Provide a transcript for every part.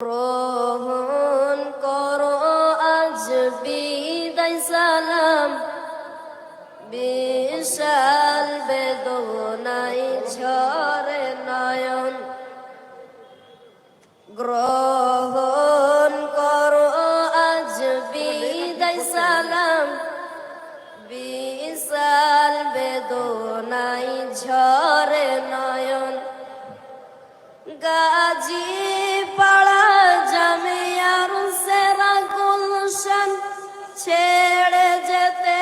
গ্রহণ করো আজ বিদায় সালাম, বিশাল বেদনায় ঝরে নয়ন। গ্রহণ করো আজ বিদায় সালাম, বিশাল বেদনায় ঝরে নয়ন। গাজী পাড়া জামিয়ার সেরা গুলশান ছেড়ে যেতে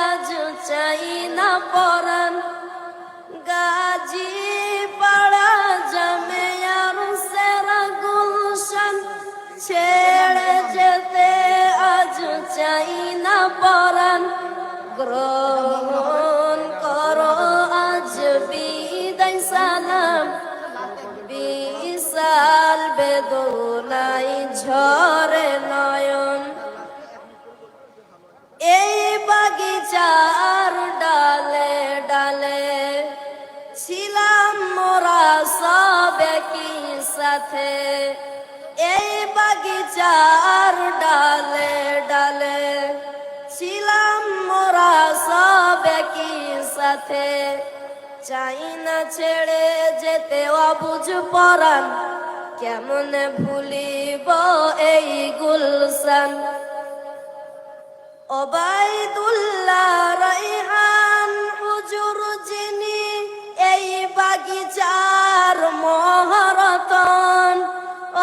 আজ চাই না পরাণ। গাজী পাড়া জামিয়ার সেরা গুলশান ছেড়ে যেতে আজ চাই না পরাণ। গ্রহণ করো আজ বিদায় সালাম, বিশাল বেদনায় ঝরে নয়ন। এই বাগিচার ডালে ডালে ছিলাম মোরা সব একই সাথে। এই বাগিচার ডালে ডালে ছিলাম মোরা সব একই সাথে। চাই না ছেড়ে যেতে অবুঝ পরাণ, কেমনে ভুলিব এই গুলশান। ওবায়দুল্লাহ রায়হান হুজুর যিনি এই বাগিচার মহারতন।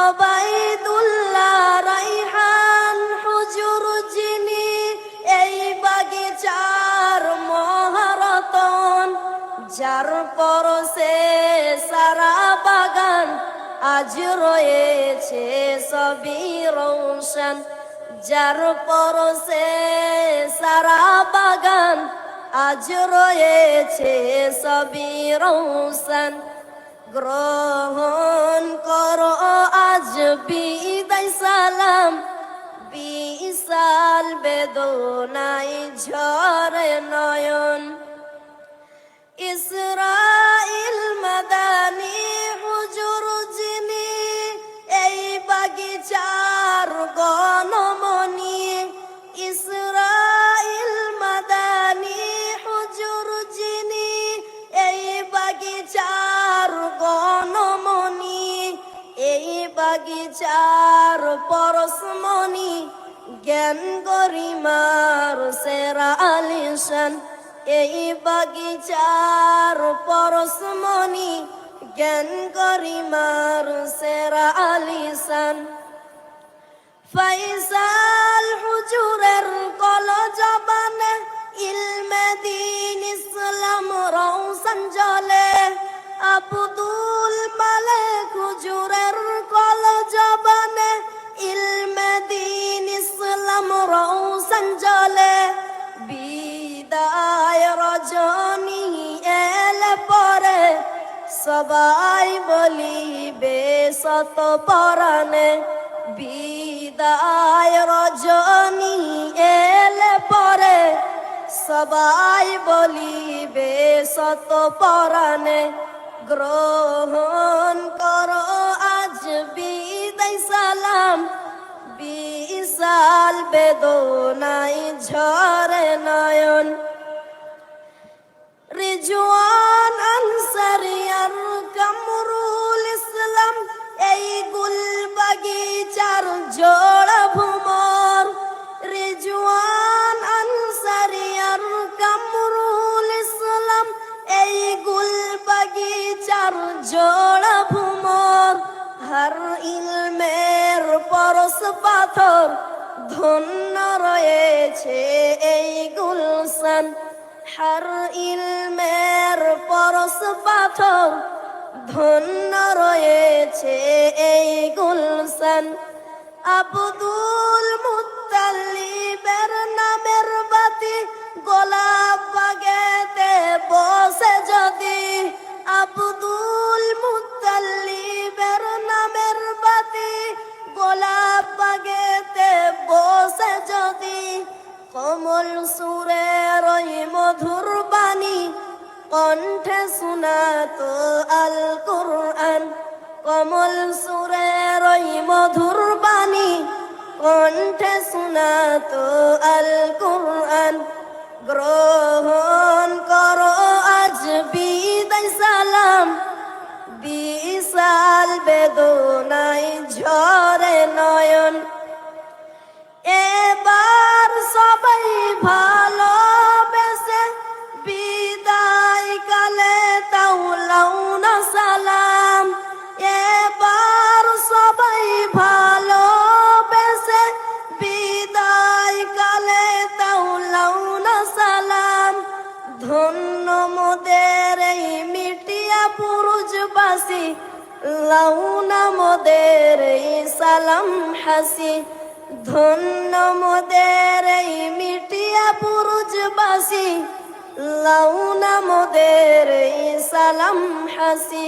ওবায়দুল্লাহ রায়হান হুজুর যিনি এই বাগিচার মহারতন। যার পরশে সারা বাগান আজ রয়েছে সবই রৌশন। যার পরশে সারা বাগান আজ রয়েছে সবই রৌশন। গ্রহণ করো আজ বিদায় সালাম, বিশাল বেদনায় ঝরে নয়ন। ইসরাইল মাদানী হুজুর যিনি এই বাগিচার গণমণি। ইসরাইল মাদানী হুজুর যিনি এই বাগিচার গণমণি। এই বাগিচার পরশমণি জ্ঞান গরিমার সেরা আলিশান। এই বাগিচার পরশমণি জ্ঞান গরিমার সেরা আলিশান। ফয়সাল হুজুরের কলজবানে ইলমে দ্বীন ইসলাম রৌশন জ্বলে। আব্দুল মালেক হুজুরের কলজবানে ইলমে দ্বীন ইসলাম রৌশন জ্বলে। বিদায় রজনী এলে পরে সবাই বলিবে শত পরাণে। বিদায় রজনী এলে পরে সবাই বলিবে শত পরাণে। গ্রহণ করো আজ বিদায় সালাম, বিশাল বেদনায় ঝরে নয়ন। রিজওয়ান আনসারী আর কামরুল ইসলাম এই গুল বাগিচার জোড়া ভুমর। রিজওয়ান আনসারী আর কামরুল ইসলাম এই গুল বাগিচার জোড়া ভুমর। হর ইলমের পরশ পাথর ধন্য রয়েছে এই গুলশান। হর ইলমের পরশ পাথর ধন্য রয়েছে এই গুলশান। আব্দুল মুত্তালিবের নামের বাতি গোলাপ বাগেতে বসে যদি। আব্দুল মুত্তালিবের নামের বাতি গোলাপ বাগেতে বসে যদি। কমল সুরের ওই মধুর বাণী কণ্ঠে শোনাতো আল কুরআন। কমল সুরের ওই মধুর বাণী, কণ্ঠে শোনাতো আল কুরআন। গ্রহণ করো আজ বিদায় সালাম, বিশাল বেদনায় ঝরে নয়ন। এবার সবাই ভালোবেসে বিদায় কালে তাও না সালাম। এবার সবাই ভালোবেসে বিদায় কালে তাও না সালাম। ধন্য মোদের এই মিটিয়া পুরুষবাসী, লাউনা মোদের এই সালাম হাসি। ধন্য মোদের এই মিটিয়া পুরুষবাসী, লাউনা মোদের এই সালাম হাসি।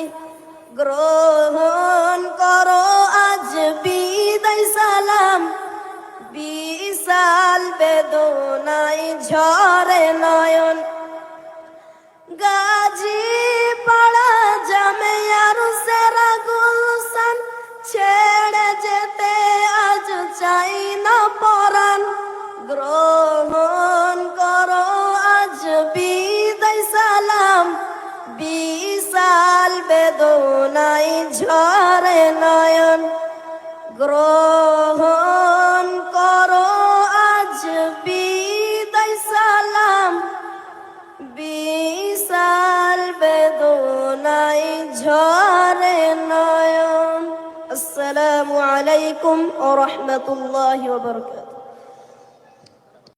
গ্রহণ করো আজ বিদায় সালাম, বিশাল বেদনায় ঝরে নয়ন। গাজী পাড়া জামিয়ার সেরা গুলশান, ছেড়ে যেতে আজ চাই না পরাণ। গ্রহণ করো আজ বিদায় সালাম, বিশাল বেদনায় ঝরে নয়ন। গ্রহণ করো আজ বিদায় সালাম, বিশাল বেদনায় ঝরে নয়ন। আসসালামু আলাইকুম ওয়া রাহমাতুল্লাহি ওয়া বারাকাতুহু।